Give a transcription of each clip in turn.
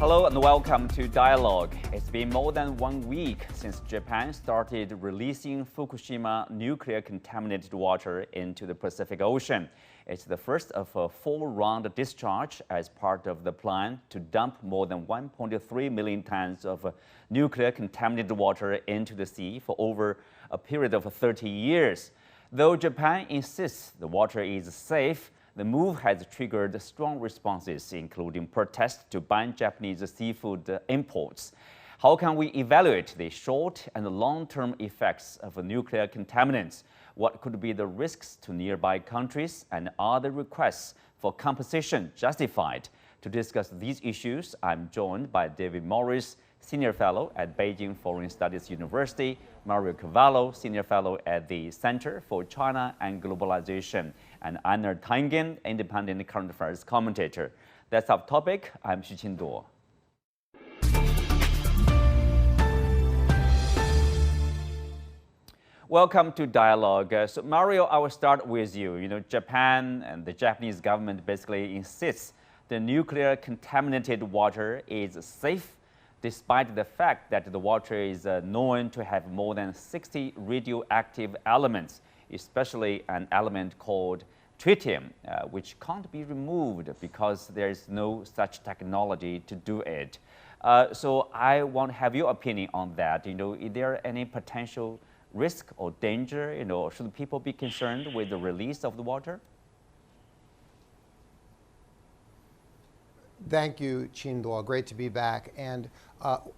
Hello and welcome to Dialogue. It's been more than 1 week since Japan started releasing Fukushima nuclear-contaminated water into the Pacific Ocean. It's the first of a 4-round discharge as part of the plan to dump more than 1.3 million tons of nuclear-contaminated water into the sea for over a period of 30 years. Though Japan insists the water is safe, the move has triggered strong responses, including protests to ban Japanese seafood imports. How can we evaluate the short and long-term effects of nuclear contaminants? What could be the risks to nearby countries, and are the requests for compensation justified? To discuss these issues, I'm joined by David Morris, Senior Fellow at Beijing Foreign Studies University, Mario Cavolo, Senior Fellow at the Center for China and Globalization, and Einar Tangen, Independent Current Affairs Commentator. That's our topic. I'm Xu Qinduo. Welcome to Dialogue. So Mario, I will start with you. Japan and the Japanese government basically insists the nuclear contaminated water is safe, despite the fact that the water is known to have more than 60 radioactive elements, especially an element called tritium, which can't be removed because there is no such technology to do it. So I want to have your opinion on that. Is there any potential risk or danger? Should people be concerned with the release of the water? Thank you, Qinduo. Great to be back. And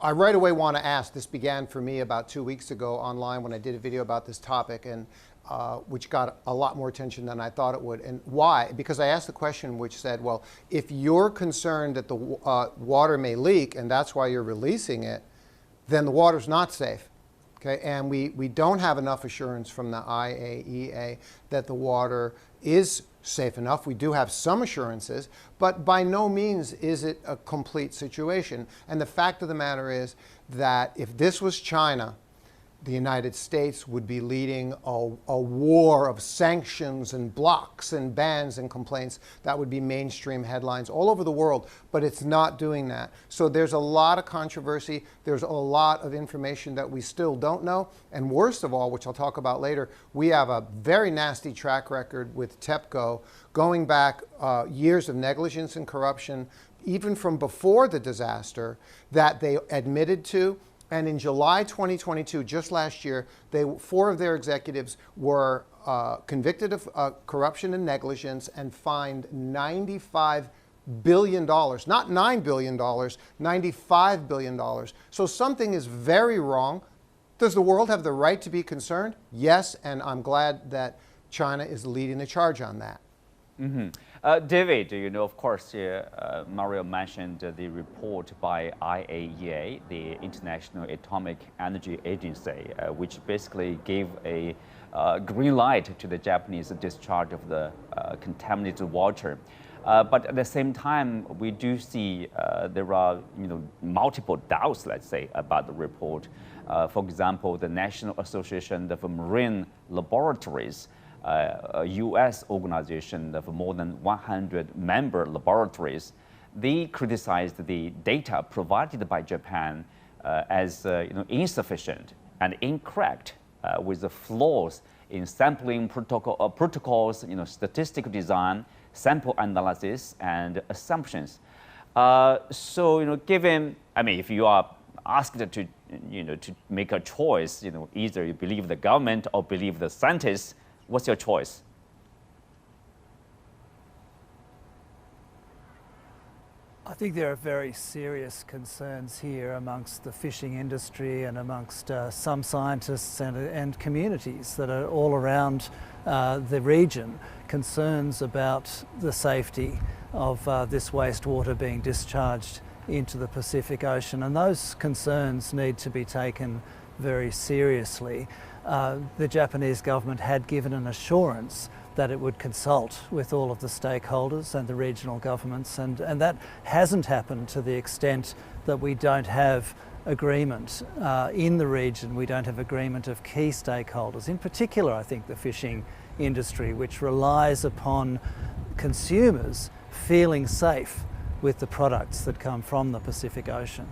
I right away want to ask, this began for me about 2 weeks ago online when I did a video about this topic, and which got a lot more attention than I thought it would. And why? Because I asked the question which said, well, if you're concerned that the water may leak and that's why you're releasing it, then the water's not safe. Okay? And we don't have enough assurance from the IAEA that the water is safe enough. We do have some assurances, but by no means is it a complete situation. And the fact of the matter is that if this was China, the United States would be leading a war of sanctions and blocks and bans and complaints. That would be mainstream headlines all over the world, but it's not doing that. So there's a lot of controversy. There's a lot of information that we still don't know. And worst of all, which I'll talk about later, we have a very nasty track record with TEPCO going back years of negligence and corruption, even from before the disaster, that they admitted to. And in July 2022, just last year, 4 of their executives were convicted of corruption and negligence and fined $95 billion, not $9 billion, $95 billion. So something is very wrong. Does the world have the right to be concerned? Yes, and I'm glad that China is leading the charge on that. Mm-hmm. David, of course, Mario mentioned the report by IAEA, the International Atomic Energy Agency, which basically gave a green light to the Japanese discharge of the contaminated water. But at the same time, we do see there are multiple doubts, let's say, about the report. For example, the National Association of Marine Laboratories, a U.S. organization of more than 100 member laboratories, they criticized the data provided by Japan as insufficient and incorrect, with the flaws in sampling protocols, statistical design, sample analysis, and assumptions. Given, if you are asked to make a choice, either you believe the government or believe the scientists, what's your choice? I think there are very serious concerns here amongst the fishing industry and amongst some scientists and communities that are all around the region, concerns about the safety of this wastewater being discharged into the Pacific Ocean, and those concerns need to be taken very seriously. The Japanese government had given an assurance that it would consult with all of the stakeholders and the regional governments, and that hasn't happened to the extent that we don't have agreement in the region. We don't have agreement of key stakeholders, in particular I think the fishing industry, which relies upon consumers feeling safe with the products that come from the Pacific Ocean.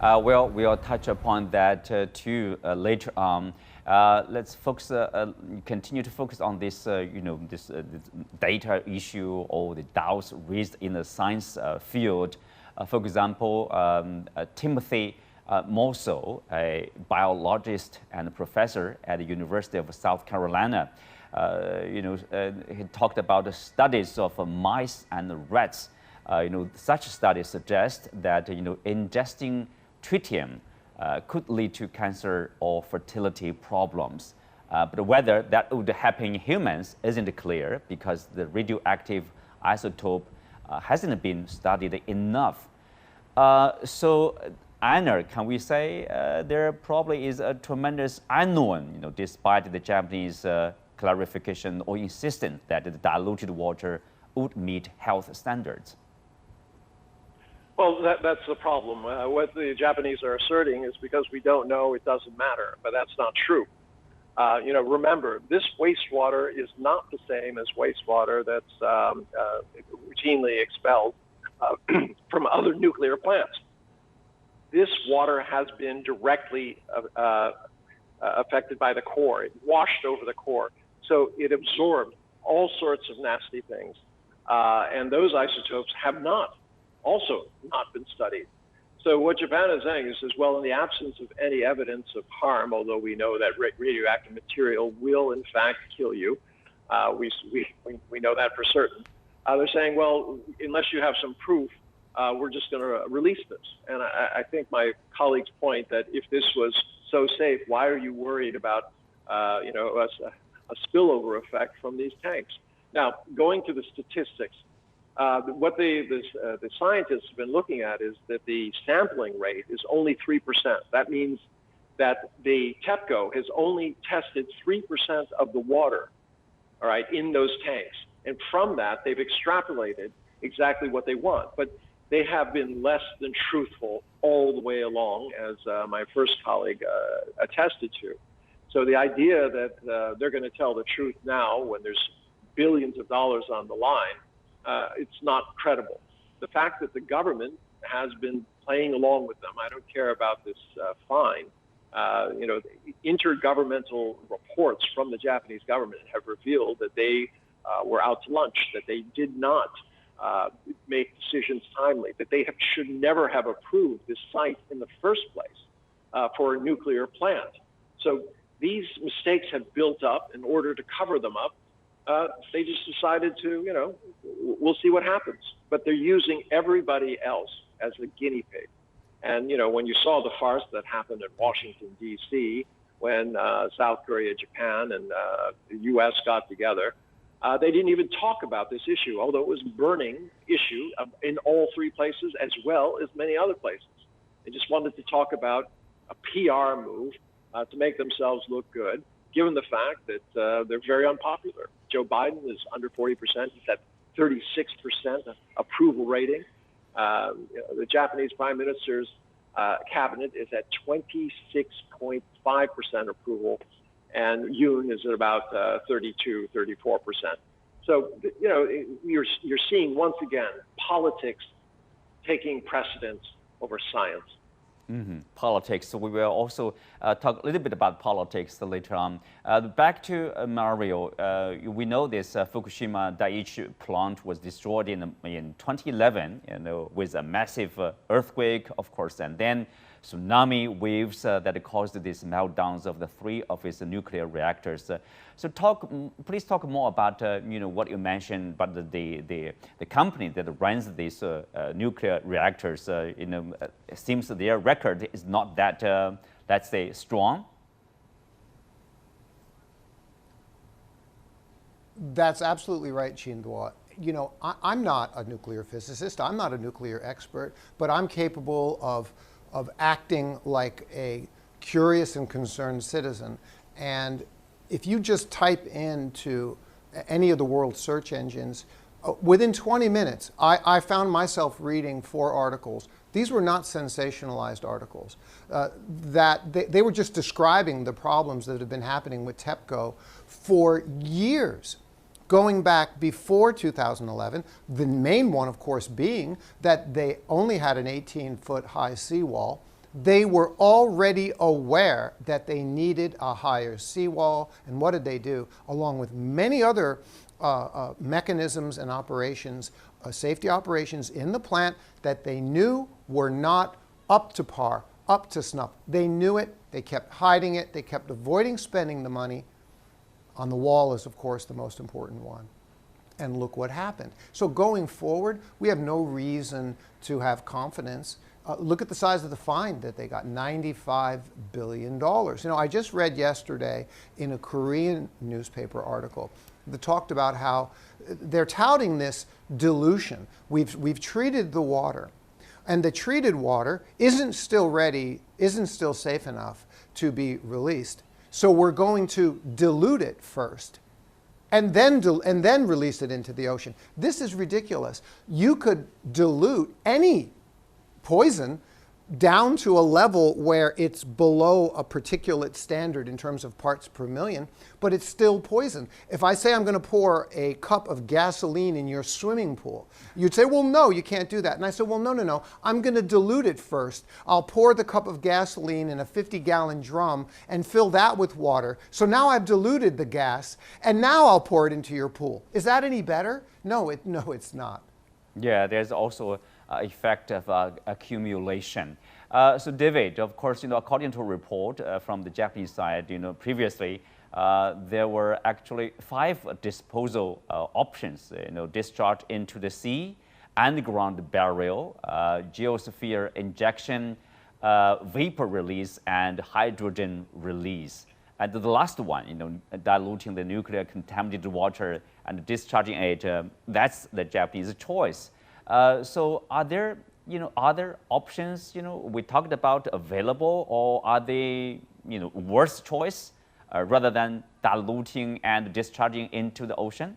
Well, we'll touch upon that too later on. Let's focus, continue to focus on this, this data issue or the doubts raised in the science field. For example, Timothy Mosso, a biologist and professor at the University of South Carolina, he talked about the studies of mice and rats. Such studies suggest that ingesting tritium could lead to cancer or fertility problems. But whether that would happen in humans isn't clear because the radioactive isotope hasn't been studied enough. So, Einar, can we say there probably is a tremendous unknown, despite the Japanese clarification or insistence that the diluted water would meet health standards? Well, that's the problem. What the Japanese are asserting is because we don't know, it doesn't matter, but that's not true. Remember, this wastewater is not the same as wastewater that's routinely expelled from other nuclear plants. This water has been directly affected by the core. It washed over the core. So it absorbed all sorts of nasty things. And those isotopes have also not been studied. So what Japan is saying is, well, in the absence of any evidence of harm, although we know that radioactive material will in fact kill you, we know that for certain. They're saying, well, unless you have some proof, we're just going to release this. And I think my colleague's point that if this was so safe, why are you worried about a spillover effect from these tanks? Now, going to the statistics, what the scientists have been looking at is that the sampling rate is only 3%. That means that the TEPCO has only tested 3% of the water, all right, in those tanks. And from that, they've extrapolated exactly what they want. But they have been less than truthful all the way along, as my first colleague attested to. So the idea that they're going to tell the truth now when there's billions of dollars on the line, it's not credible. The fact that the government has been playing along with them, I don't care about this fine. Intergovernmental reports from the Japanese government have revealed that they were out to lunch, that they did not make decisions timely, that they should never have approved this site in the first place for a nuclear plant. So these mistakes have built up. In order to cover them up, they just decided to, we'll see what happens. But they're using everybody else as a guinea pig. And, when you saw the farce that happened in Washington, D.C., when South Korea, Japan, and the U.S. got together, they didn't even talk about this issue, although it was a burning issue in all three places as well as many other places. They just wanted to talk about a PR move to make themselves look good, given the fact that they're very unpopular. Joe Biden is under 40%. He's at 36% approval rating. The Japanese Prime Minister's cabinet is at 26.5% approval, and Yoon is at about 32, 34%. So, you're seeing once again politics taking precedence over science. Politics. So we will also talk a little bit about politics later on. Back to Mario. We know this Fukushima Daiichi plant was destroyed in 2011, with a massive earthquake, of course, and then tsunami waves that caused these meltdowns of the three of its nuclear reactors. So please talk more about what you mentioned about the company that runs these nuclear reactors. It seems that their record is not that, let's say, strong. That's absolutely right, Chindwa. I'm not a nuclear physicist. I'm not a nuclear expert, but I'm capable of acting like a curious and concerned citizen. And if you just type into any of the world's search engines, within 20 minutes, I found myself reading 4 articles. These were not sensationalized articles. That they were just describing the problems that have been happening with TEPCO for years. going back before 2011, the main one, of course, being that they only had an 18-foot high seawall. They were already aware that they needed a higher seawall. And what did they do? Along with many other mechanisms and operations, safety operations in the plant that they knew were not up to par, up to snuff. They knew it. They kept hiding it. They kept avoiding spending the money. On the wall is, of course, the most important one. And look what happened. So going forward, we have no reason to have confidence. Look at the size of the fine that they got, $95 billion. You know, I just read yesterday in a Korean newspaper article that talked about how they're touting this dilution. We've treated the water, and the treated water isn't still ready, isn't still safe enough to be released. So we're going to dilute it first and then release it into the ocean. This is ridiculous. You could dilute any poison down to a level where it's below a particulate standard in terms of parts per million, but it's still poison. If I say I'm going to pour a cup of gasoline in your swimming pool, you'd say, well, no, you can't do that. And I said, well, no, I'm going to dilute it first. I'll pour the cup of gasoline in a 50-gallon drum and fill that with water. So now I've diluted the gas, and now I'll pour it into your pool. Is that any better? No, it's not. Yeah, there's also effect of accumulation. So David, of course, according to a report from the Japanese side, previously there were actually 5 disposal options, discharge into the sea, underground burial, geosphere injection, vapor release, and hydrogen release. And the last one, diluting the nuclear contaminated water and discharging it, that's the Japanese choice. So are there, other options, we talked about available, or are they, worse choice rather than diluting and discharging into the ocean?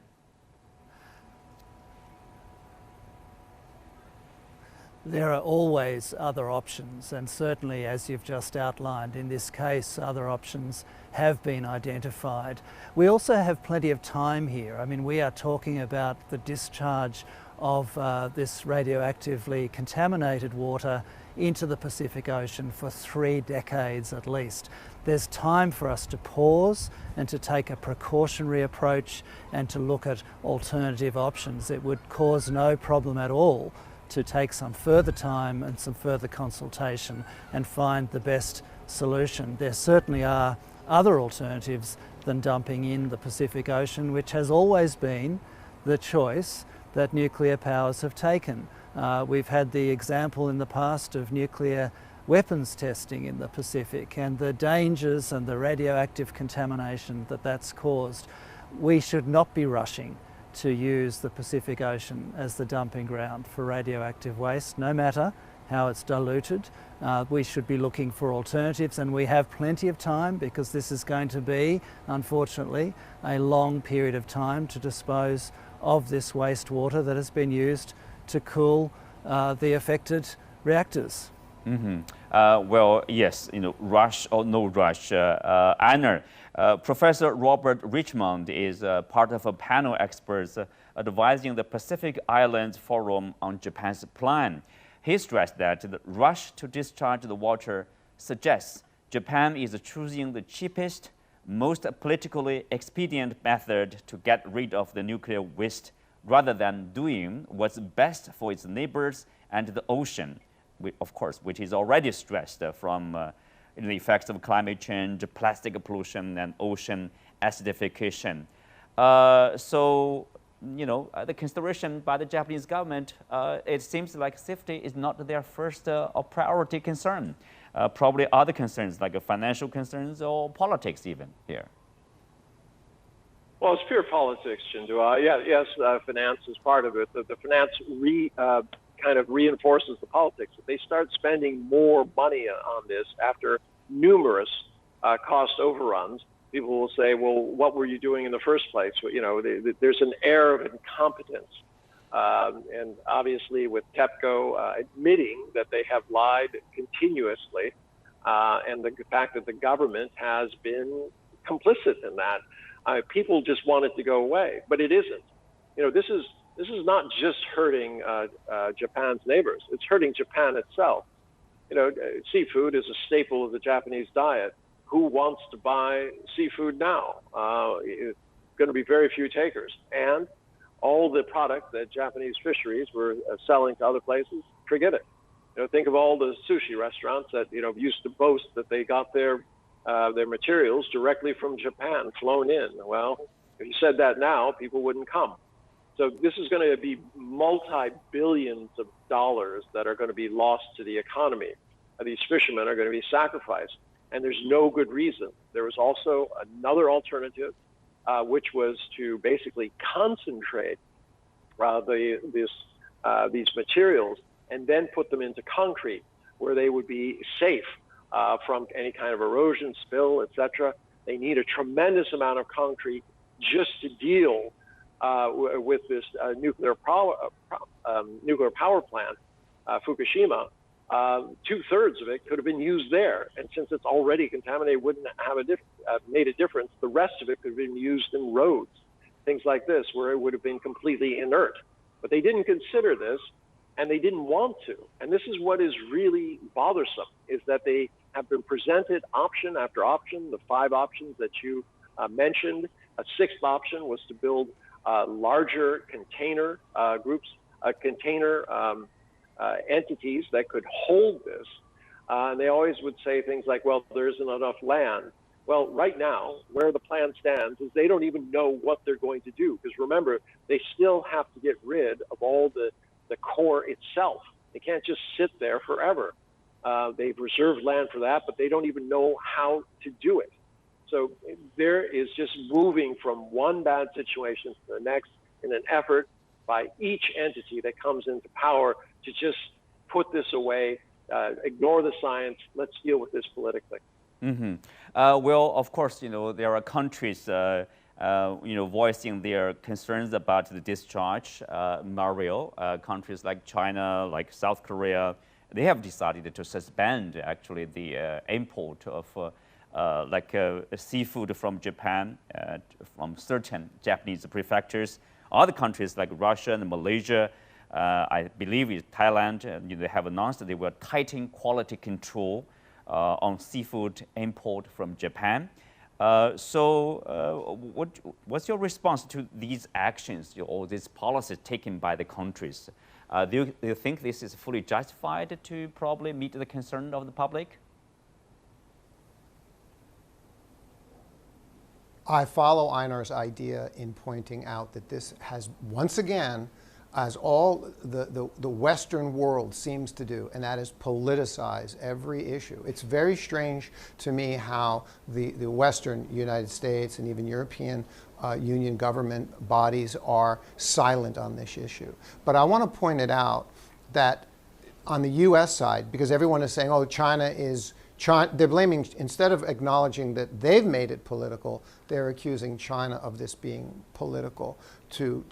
There are always other options, and certainly, as you've just outlined, in this case, other options have been identified. We also have plenty of time here. I mean, we are talking about the discharge of this radioactively contaminated water into the Pacific Ocean for 3 decades at least. There's time for us to pause and to take a precautionary approach and to look at alternative options. It would cause no problem at all to take some further time and some further consultation and find the best solution. There certainly are other alternatives than dumping in the Pacific Ocean, which has always been the choice that nuclear powers have taken. We've had the example in the past of nuclear weapons testing in the Pacific and the dangers and the radioactive contamination that that's caused. We should not be rushing to use the Pacific Ocean as the dumping ground for radioactive waste, no matter how it's diluted. We should be looking for alternatives, and we have plenty of time because this is going to be, unfortunately, a long period of time to dispose of this wastewater that has been used to cool the affected reactors. Mm-hmm. Well, yes, rush or no rush. Einar, Professor Robert Richmond is part of a panel experts advising the Pacific Islands Forum on Japan's plan. He stressed that the rush to discharge the water suggests Japan is choosing the cheapest, most politically expedient method to get rid of the nuclear waste rather than doing what's best for its neighbors and the ocean, of course, which is already stressed from the effects of climate change, plastic pollution, and ocean acidification. So, the consideration by the Japanese government, it seems like safety is not their first or priority concern. Probably other concerns like financial concerns or politics even here. Well, it's pure politics, Chindua. Yes, finance is part of it. The finance kind of reinforces the politics. If they start spending more money on this after numerous cost overruns, people will say, well, what were you doing in the first place? There's an air of incompetence. And obviously with TEPCO admitting that they have lied continuously, and the fact that the government has been complicit in that, People just want it to go away, but it isn't. This is not just hurting Japan's neighbors. It's hurting Japan itself. Seafood is a staple of the Japanese diet. Who wants to buy seafood now? It's going to be very few takers. And all the product that Japanese fisheries were selling to other places, forget it. Think of all the sushi restaurants that used to boast that they got their materials directly from Japan, flown in. Well, if you said that now, people wouldn't come. So this is going to be multi-billions of dollars that are going to be lost to the economy. These fishermen are going to be sacrificed, and there's no good reason. There was also another alternative, which was to basically concentrate these materials and then put them into concrete, where they would be safe from any kind of erosion, spill, etc. They need a tremendous amount of concrete just to deal with this nuclear power plant, Fukushima. 2/3 of it could have been used there, and since it's already contaminated, wouldn't have made a difference. The rest of it could have been used in roads, things like this, where it would have been completely inert. But they didn't consider this, and they didn't want to. And this is what is really bothersome, is that they have been presented option after option, the 5 options that you mentioned. A 6th option was to build larger container groups, entities that could hold this. And they always would say things like, well, there isn't enough land. Well, right now, where the plan stands is they don't even know what they're going to do. Because remember, they still have to get rid of all the core itself. They can't just sit there forever. They've reserved land for that, but they don't even know how to do it. So there is just moving from one bad situation to the next in an effort by each entity that comes into power to just put this away, ignore the science, let's deal with this politically. Mm-hmm. Well, of course, there are countries, voicing their concerns about the discharge, Mario. Countries like China, like South Korea, they have decided to suspend actually the import of seafood from Japan, from certain Japanese prefectures. Other countries like Russia and Malaysia, I believe it's Thailand, they have announced they will tighten quality control on seafood import from Japan. What's your response to these actions or these policies taken by the countries? Do you think this is fully justified to probably meet the concern of the public? I follow Einar's idea in pointing out that this has, once again, as all the Western world seems to do, and that is politicize every issue. It's very strange to me how the Western United States and even European Union government bodies are silent on this issue. But I want to point it out that on the U.S. side, because everyone is saying, oh, they're blaming, instead of acknowledging that they've made it political, they're accusing China of this being political to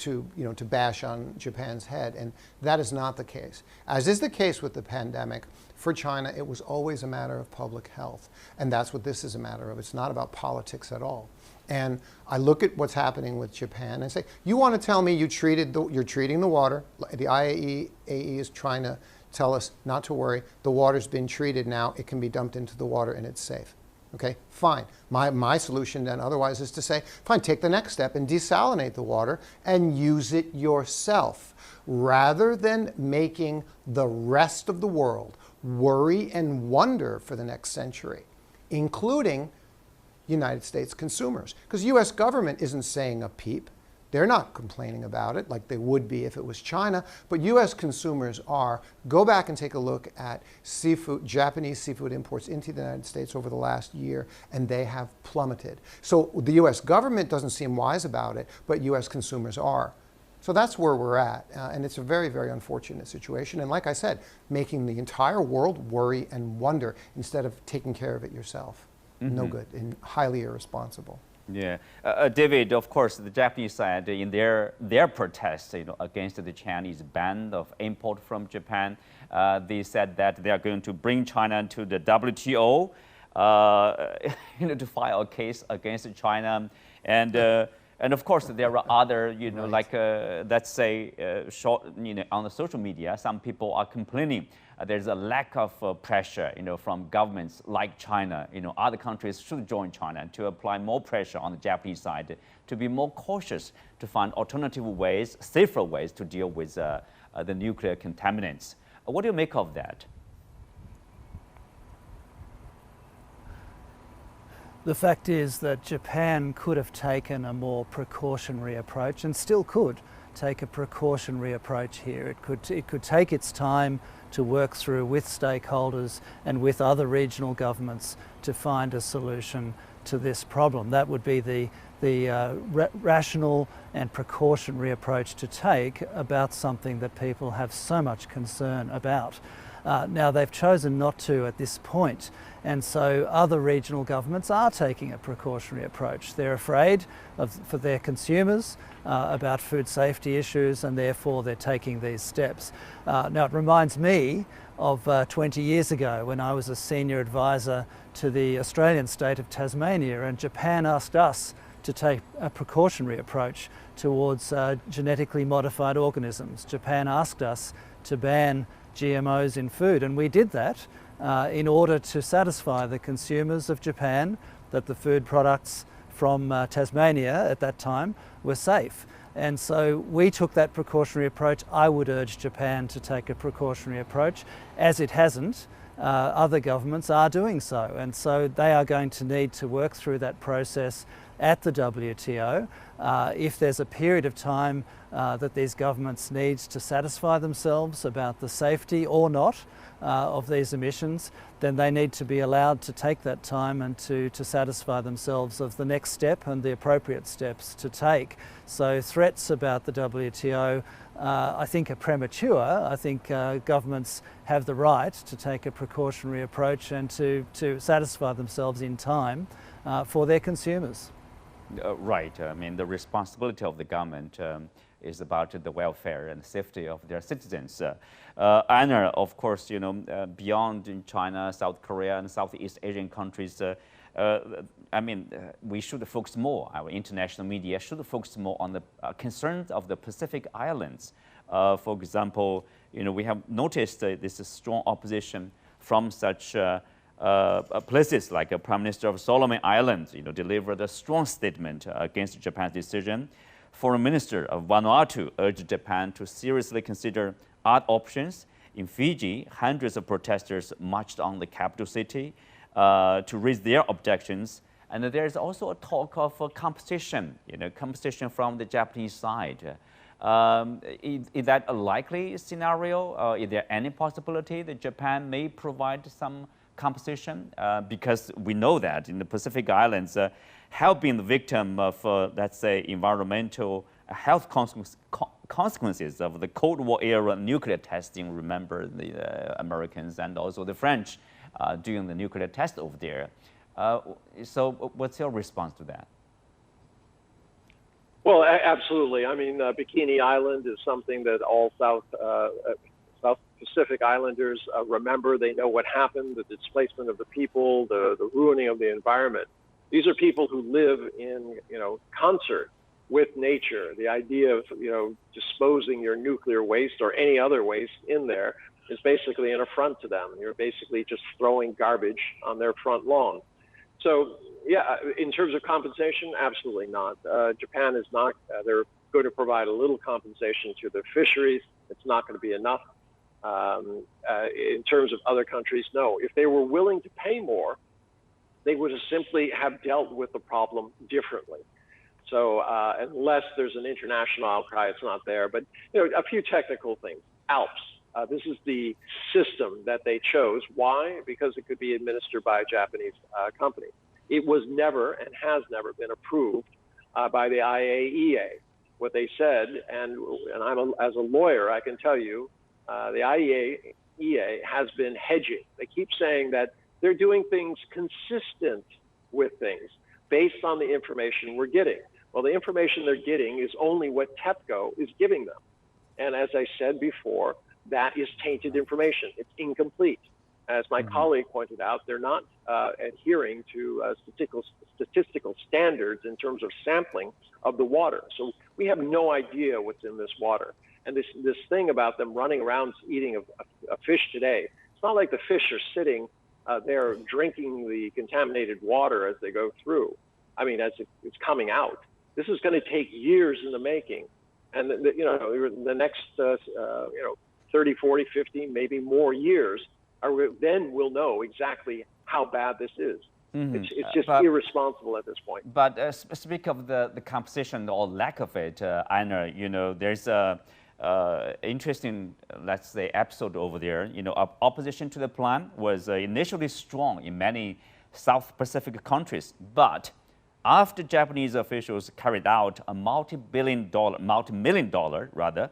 bash on Japan's head. And that is not the case. As is the case with the pandemic, for China, it was always a matter of public health. And that's what this is a matter of. It's not about politics at all. And I look at what's happening with Japan and say, you want to tell me you're treating the water? The IAEA is trying to tell us not to worry. The water's been treated now. It can be dumped into the water and it's safe. Okay, fine. My solution then otherwise is to say, fine, take the next step and desalinate the water and use it yourself, rather than making the rest of the world worry and wonder for the next century, including United States consumers. Because U.S. government isn't saying a peep. They're not complaining about it like they would be if it was China, but U.S. consumers are. Go back and take a look at Japanese seafood imports into the United States over the last year, and they have plummeted. So the U.S. government doesn't seem wise about it, but U.S. consumers are. So that's where we're at, and it's a very, very unfortunate situation. And like I said, making the entire world worry and wonder instead of taking care of it yourself. Mm-hmm. No good and highly irresponsible. Yeah, David, of course, the Japanese side, in their protest against the Chinese ban of import from Japan, they said that they are going to bring China to the WTO to file a case against China. And of course, there are other, like let's say, on the social media, some people are complaining there's a lack of pressure, from governments like China. Other countries should join China to apply more pressure on the Japanese side to be more cautious, to find alternative ways, safer ways to deal with the nuclear contaminants. What do you make of that? The fact is that Japan could have taken a more precautionary approach, and still could take a precautionary approach here. It could take its time to work through with stakeholders and with other regional governments to find a solution to this problem. That would be the rational and precautionary approach to take about something that people have so much concern about. Now, they've chosen not to at this point, and so other regional governments are taking a precautionary approach. They're afraid for their consumers about food safety issues, and therefore they're taking these steps. Now, it reminds me of 20 years ago when I was a senior advisor to the Australian state of Tasmania, and Japan asked us to take a precautionary approach towards genetically modified organisms. Japan asked us to ban GMOs in food, and we did that in order to satisfy the consumers of Japan that the food products from Tasmania at that time were safe. And so we took that precautionary approach. I would urge Japan to take a precautionary approach. As it hasn't, other governments are doing so, and so they are going to need to work through that process at the WTO. If there's a period of time that these governments need to satisfy themselves about the safety or not of these emissions, then they need to be allowed to take that time and to satisfy themselves of the next step and the appropriate steps to take. So threats about the WTO I think are premature. I think governments have the right to take a precautionary approach and to satisfy themselves in time for their consumers. Right. I mean, the responsibility of the government is about the welfare and safety of their citizens. Einar, of course, beyond China, South Korea, and Southeast Asian countries, we should focus more, our international media should focus more on the concerns of the Pacific Islands. For example, we have noticed this strong opposition from such places like Prime Minister of Solomon Islands, delivered a strong statement against Japan's decision. Foreign Minister of Vanuatu urged Japan to seriously consider other options. In Fiji, hundreds of protesters marched on the capital city to raise their objections. And there is also a talk of competition, competition from the Japanese side. Is that a likely scenario? Is there any possibility that Japan may provide some competition? Because we know that in the Pacific Islands have been the victim of, let's say, environmental health consequences of the Cold War era nuclear testing. Remember the Americans and also the French doing the nuclear test over there. So what's your response to that? Well, absolutely. I mean, Bikini Island is something that all South Pacific Islanders remember. They know what happened, the displacement of the people, the ruining of the environment. These are people who live in, concert with nature. The idea of, disposing your nuclear waste or any other waste in there is basically an affront to them. You're basically just throwing garbage on their front lawn. So, yeah, in terms of compensation, absolutely not. Japan is not. They're going to provide a little compensation to the fisheries. It's not going to be enough. In terms of other countries, no. If they were willing to pay more, they would have simply have dealt with the problem differently. So unless there's an international outcry, it's not there. But a few technical things. ALPS. This is the system that they chose. Why? Because it could be administered by a Japanese company. It was never and has never been approved by the IAEA. What they said, and as a lawyer, I can tell you, the IAEA has been hedging. They keep saying that they're doing things consistent with things based on the information we're getting. Well, the information they're getting is only what TEPCO is giving them. And as I said before, that is tainted information. It's incomplete. As my colleague pointed out, they're not adhering to statistical standards in terms of sampling of the water. So we have no idea what's in this water. And this thing about them running around eating a fish today, it's not like the fish are sitting there drinking the contaminated water as they go through. I mean, as it's coming out. This is going to take years in the making. And the next 30, 40, 50, maybe more years, then we'll know exactly how bad this is. It's just irresponsible at this point. But speak of the composition or lack of it, Einar, there's a interesting, let's say, episode over there. Opposition to the plan was initially strong in many South Pacific countries, but after Japanese officials carried out a multi-million dollar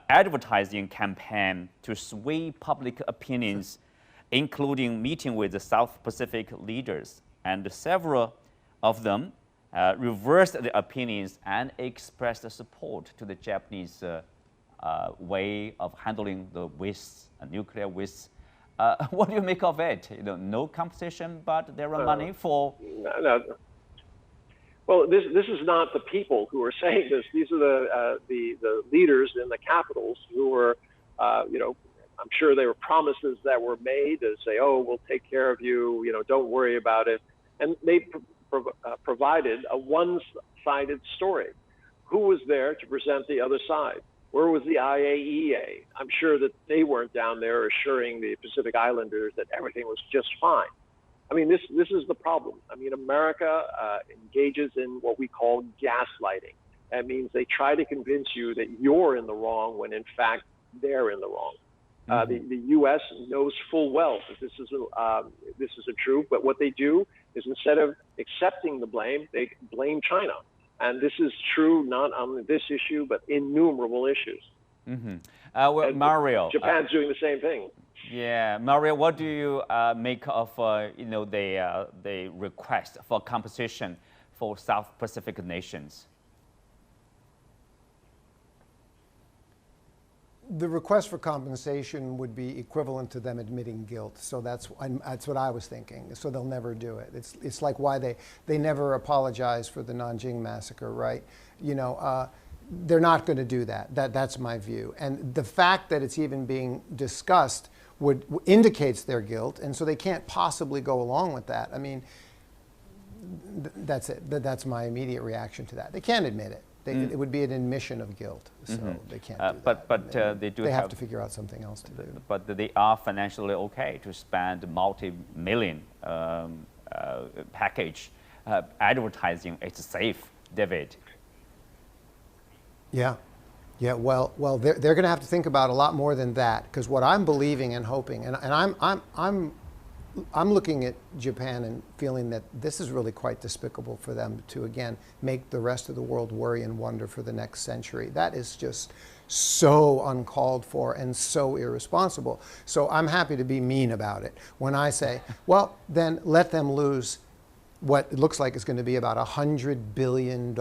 advertising campaign to sway public opinions, including meeting with the South Pacific leaders, and several of them reversed the opinions and expressed support to the Japanese way of handling the waste, nuclear waste. What do you make of it? No competition, but there are money for. No. Well, this is not the people who are saying this. These are the leaders in the capitals who are, I'm sure there were promises that were made to say, oh, we'll take care of you, don't worry about it. And they provided a one-sided story. Who was there to present the other side? Where was the IAEA? I'm sure that they weren't down there assuring the Pacific Islanders that everything was just fine. I mean, this is the problem. I mean, America engages in what we call gaslighting. That means they try to convince you that you're in the wrong when, in fact, they're in the wrong. The U.S. knows full well that this isn't true, but what they do is instead of accepting the blame, they blame China. And this is true not on this issue, but innumerable issues. Mario, Japan's doing the same thing. Yeah, Mario, what do you make of the request for compensation for South Pacific nations? The request for compensation would be equivalent to them admitting guilt. So that's what I was thinking. So they'll never do it. It's like why they never apologize for the Nanjing massacre, right? They're not going to do that. That's my view. And the fact that it's even being discussed indicates their guilt, and so they can't possibly go along with that. I mean, that's it. That's my immediate reaction to that. They can't admit it. It would be an admission of guilt, so they can't do that. But they have to figure out something else to do. But they are financially okay to spend multi-million package advertising. It's safe, David. Yeah. Well, they're going to have to think about a lot more than that, because what I'm believing and hoping, and I'm looking at Japan and feeling that this is really quite despicable for them to, again, make the rest of the world worry and wonder for the next century. That is just so uncalled for and so irresponsible. So I'm happy to be mean about it when I say, well, then let them lose what it looks like is going to be about $100 billion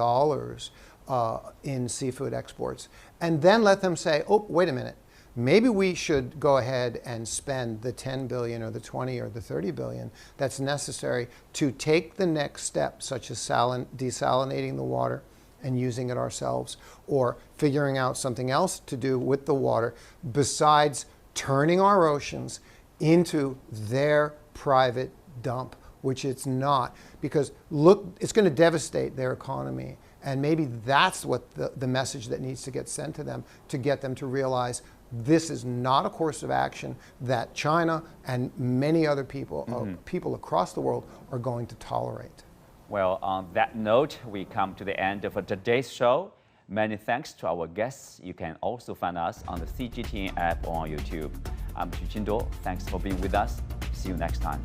in seafood exports. And then let them say, oh, wait a minute. Maybe we should go ahead and spend the 10 billion or the 20 or the 30 billion that's necessary to take the next step, such as desalinating the water and using it ourselves, or figuring out something else to do with the water besides turning our oceans into their private dump, which it's not. Because look, it's going to devastate their economy. And maybe that's what the message that needs to get sent to them, to get them to realize this is not a course of action that China and many other people, people across the world, are going to tolerate. Well, on that note, we come to the end of today's show. Many thanks to our guests. You can also find us on the CGTN app or on YouTube. I'm Xu Qingduo. Thanks for being with us. See you next time.